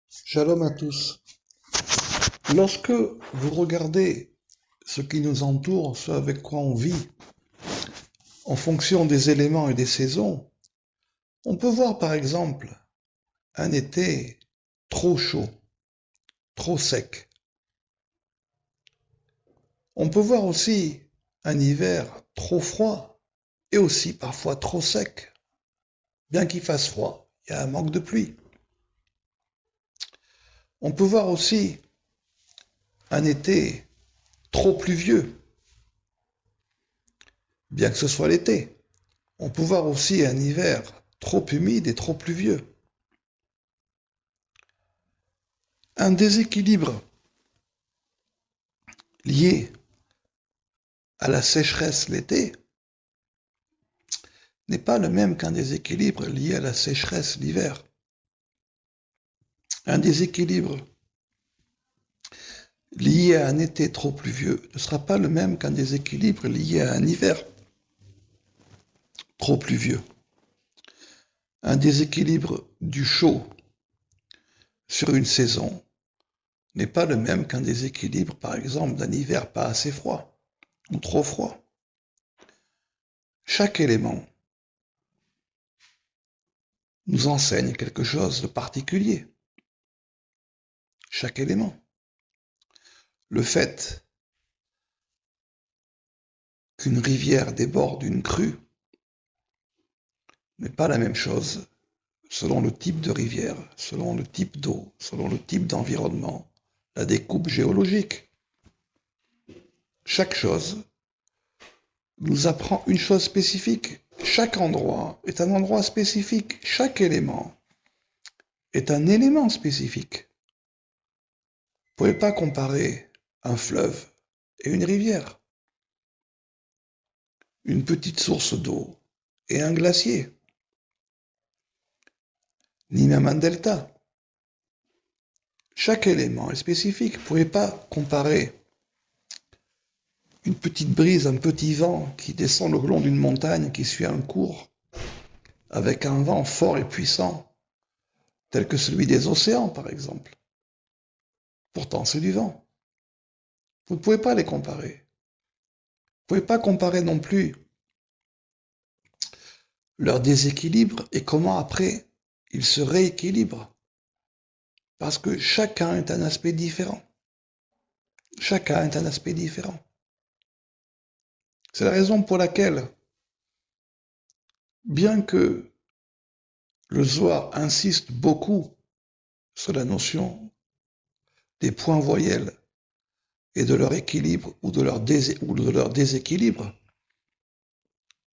Shalom à tous. Lorsque vous regardez ce qui nous entoure, ce avec quoi on vit, en fonction des éléments et des saisons, on peut voir par exemple un été trop chaud, trop sec. On peut voir aussi un hiver trop froid et aussi parfois trop sec. Bien qu'il fasse froid, il y a un manque de pluie. On peut voir aussi un été trop pluvieux, bien que ce soit l'été. On peut voir aussi un hiver trop humide et trop pluvieux. Un déséquilibre lié à la sécheresse l'été n'est pas le même qu'un déséquilibre lié à la sécheresse l'hiver. Un déséquilibre lié à un été trop pluvieux ne sera pas le même qu'un déséquilibre lié à un hiver trop pluvieux. Un déséquilibre du chaud sur une saison n'est pas le même qu'un déséquilibre, par exemple, d'un hiver pas assez froid ou trop froid. Chaque élément nous enseigne quelque chose de particulier. Chaque élément. Le fait qu'une rivière déborde une crue n'est pas la même chose selon le type de rivière, selon le type d'eau, selon le type d'environnement, la découpe géologique. Chaque chose nous apprend une chose spécifique. Chaque endroit est un endroit spécifique. Chaque élément est un élément spécifique. Vous ne pouvez pas comparer un fleuve et une rivière, une petite source d'eau et un glacier, ni même un delta. Chaque élément est spécifique. Vous ne pouvez pas comparer une petite brise, un petit vent qui descend le long d'une montagne qui suit un cours avec un vent fort et puissant, tel que celui des océans par exemple. Pourtant c'est du vent. Vous ne pouvez pas les comparer. Vous ne pouvez pas comparer non plus leur déséquilibre et comment après ils se rééquilibrent. Parce que chacun est un aspect différent. Chacun est un aspect différent. C'est la raison pour laquelle, bien que le Zohar insiste beaucoup sur la notion des points voyelles et de leur équilibre ou de leur déséquilibre,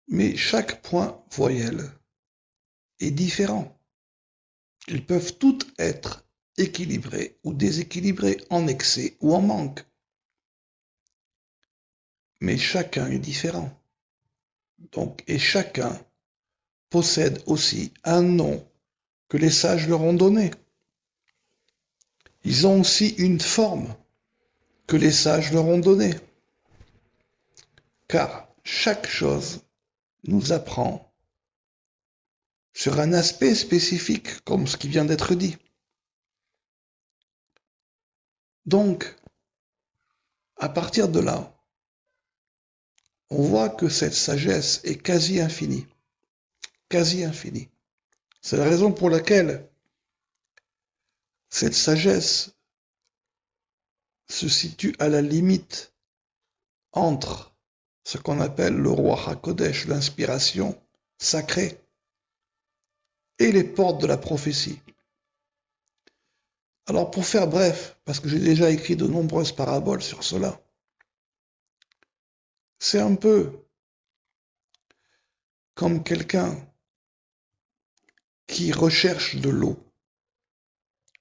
mais chaque point voyelle est différent. Ils peuvent toutes être équilibrés ou déséquilibrés en excès ou en manque. Mais chacun est différent. Donc, et chacun possède aussi un nom que les sages leur ont donné. Ils ont aussi une forme que les sages leur ont donnée. Car chaque chose nous apprend sur un aspect spécifique, comme ce qui vient d'être dit. Donc, à partir de là, on voit que cette sagesse est quasi infinie. Quasi infinie. C'est la raison pour laquelle cette sagesse se situe à la limite entre ce qu'on appelle le Ruach HaKodesh, l'inspiration sacrée, et les portes de la prophétie. Alors pour faire bref, parce que j'ai déjà écrit de nombreuses paraboles sur cela, c'est un peu comme quelqu'un qui recherche de l'eau,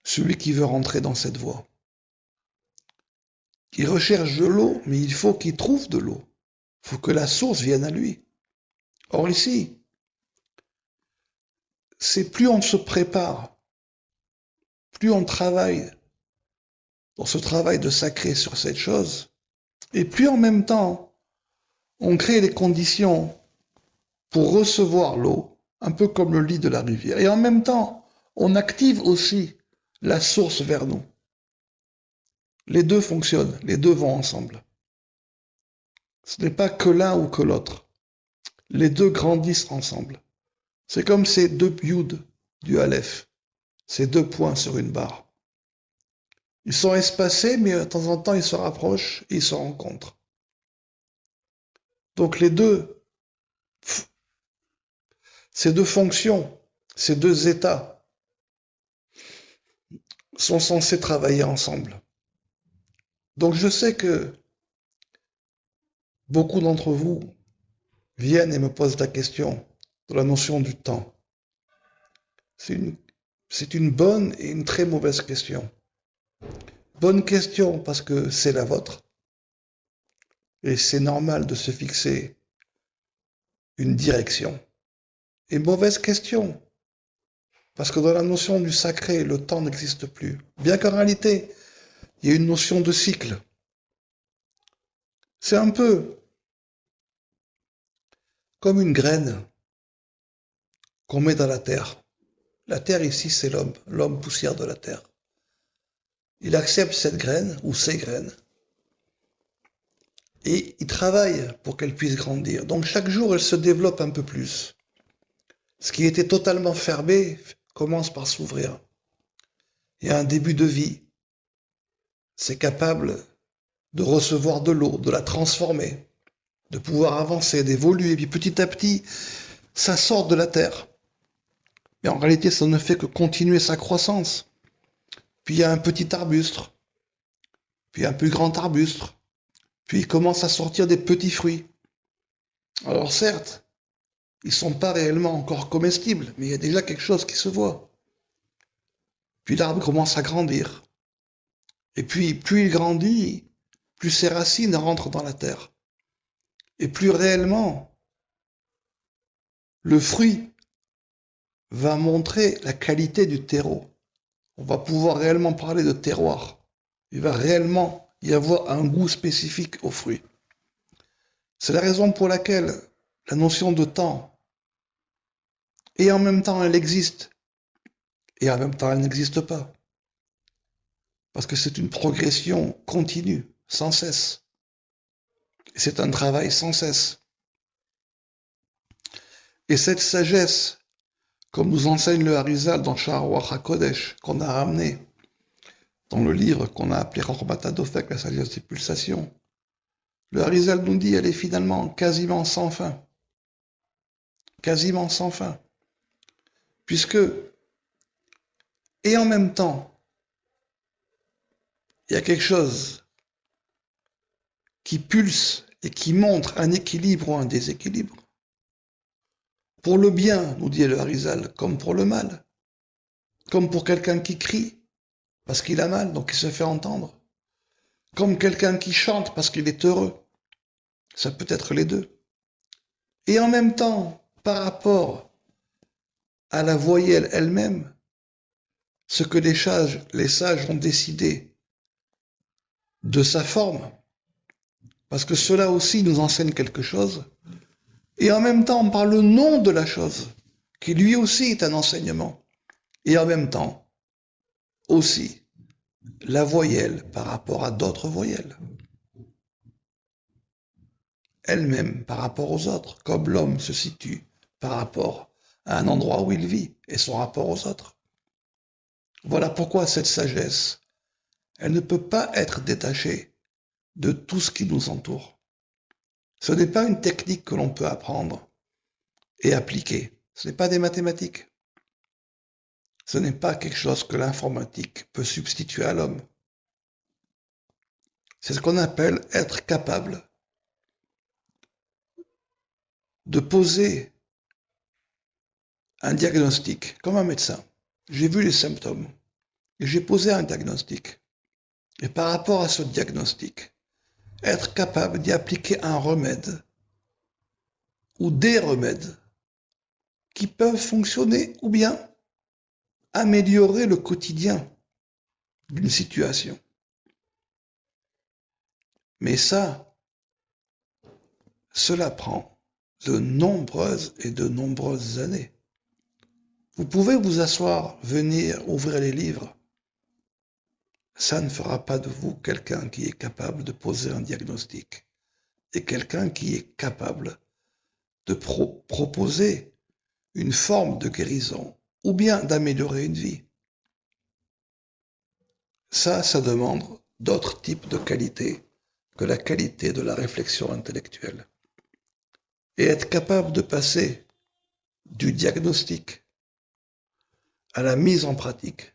celui qui veut rentrer dans cette voie. Il recherche de l'eau, mais il faut qu'il trouve de l'eau. Il faut que la source vienne à lui. Or ici, c'est plus on se prépare, plus on travaille dans ce travail de sacré sur cette chose, et plus en même temps, on crée les conditions pour recevoir l'eau, un peu comme le lit de la rivière. Et en même temps, on active aussi la source vers nous. Les deux fonctionnent, les deux vont ensemble. Ce n'est pas que l'un ou que l'autre. Les deux grandissent ensemble. C'est comme ces deux yud du Aleph, ces deux points sur une barre. Ils sont espacés, mais de temps en temps, ils se rapprochent et ils se rencontrent. Donc ces deux fonctions, ces deux états sont censés travailler ensemble. Donc je sais que beaucoup d'entre vous viennent et me posent la question de la notion du temps. C'est une bonne et une très mauvaise question. Bonne question parce que c'est la vôtre et c'est normal de se fixer une direction. Et mauvaise question parce que dans la notion du sacré, le temps n'existe plus. Bien qu'en réalité, il y ait une notion de cycle. C'est un peu comme une graine qu'on met dans la terre. La terre ici, c'est l'homme poussière de la terre. Il accepte cette graine ou ces graines et il travaille pour qu'elle puisse grandir. Donc chaque jour, elle se développe un peu plus. Ce qui était totalement fermé commence par s'ouvrir. Il y a un début de vie. C'est capable de recevoir de l'eau, de la transformer, de pouvoir avancer, d'évoluer. Et puis petit à petit, ça sort de la terre. Mais en réalité, ça ne fait que continuer sa croissance. Puis il y a un petit arbuste, puis un plus grand arbuste, puis il commence à sortir des petits fruits. Alors certes, ils ne sont pas réellement encore comestibles, mais il y a déjà quelque chose qui se voit. Puis l'arbre commence à grandir. Et puis, plus il grandit, plus ses racines rentrent dans la terre. Et plus réellement, le fruit va montrer la qualité du terreau. On va pouvoir réellement parler de terroir. Il va réellement y avoir un goût spécifique aux fruits. C'est la raison pour laquelle la notion de temps, et en même temps elle existe, et en même temps elle n'existe pas. Parce que c'est une progression continue, sans cesse. C'est un travail sans cesse. Et cette sagesse, comme nous enseigne le Harizal dans Sha'ar Ruach HaKodesh, qu'on a ramené dans le livre qu'on a appelé Chokhmat HaDofek, la sagesse des pulsations, le Harizal nous dit, elle est finalement quasiment sans fin. Quasiment sans fin. Puisque, et en même temps, il y a quelque chose qui pulse et qui montre un équilibre ou un déséquilibre. Pour le bien, nous dit le Harizal, comme pour le mal. Comme pour quelqu'un qui crie parce qu'il a mal, donc il se fait entendre. Comme quelqu'un qui chante parce qu'il est heureux. Ça peut être les deux. Et en même temps, par rapport à la voyelle elle-même, ce que les sages ont décidé de sa forme, parce que cela aussi nous enseigne quelque chose, et en même temps par le nom de la chose, qui lui aussi est un enseignement, et en même temps aussi la voyelle par rapport à d'autres voyelles, elle-même par rapport aux autres, comme l'homme se situe par rapport à un endroit où il vit et son rapport aux autres. Voilà pourquoi cette sagesse, elle ne peut pas être détachée de tout ce qui nous entoure. Ce n'est pas une technique que l'on peut apprendre et appliquer. Ce n'est pas des mathématiques. Ce n'est pas quelque chose que l'informatique peut substituer à l'homme. C'est ce qu'on appelle être capable de poser un diagnostic, comme un médecin. J'ai vu les symptômes et j'ai posé un diagnostic. Et par rapport à ce diagnostic, être capable d'y appliquer un remède ou des remèdes qui peuvent fonctionner ou bien améliorer le quotidien d'une situation. Mais ça, cela prend de nombreuses et de nombreuses années. Vous pouvez vous asseoir, venir, ouvrir les livres ça ne fera pas de vous quelqu'un qui est capable de poser un diagnostic et quelqu'un qui est capable de proposer une forme de guérison ou bien d'améliorer une vie. Ça demande d'autres types de qualités que la qualité de la réflexion intellectuelle. Et être capable de passer du diagnostic à la mise en pratique,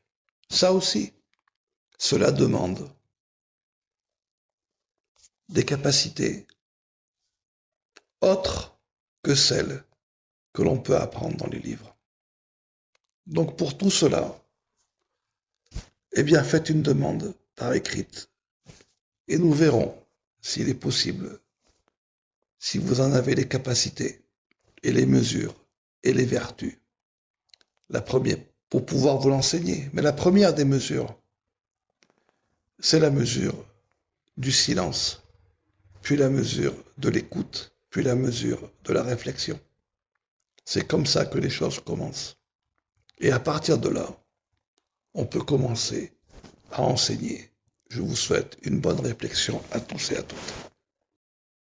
ça aussi, cela demande des capacités autres que celles que l'on peut apprendre dans les livres. Donc pour tout cela, eh bien faites une demande par écrite et nous verrons s'il est possible, si vous en avez les capacités et les mesures et les vertus. La première, pour pouvoir vous l'enseigner, mais la première des mesures, c'est la mesure du silence, puis la mesure de l'écoute, puis la mesure de la réflexion. C'est comme ça que les choses commencent. Et à partir de là, on peut commencer à enseigner. Je vous souhaite une bonne réflexion à tous et à toutes.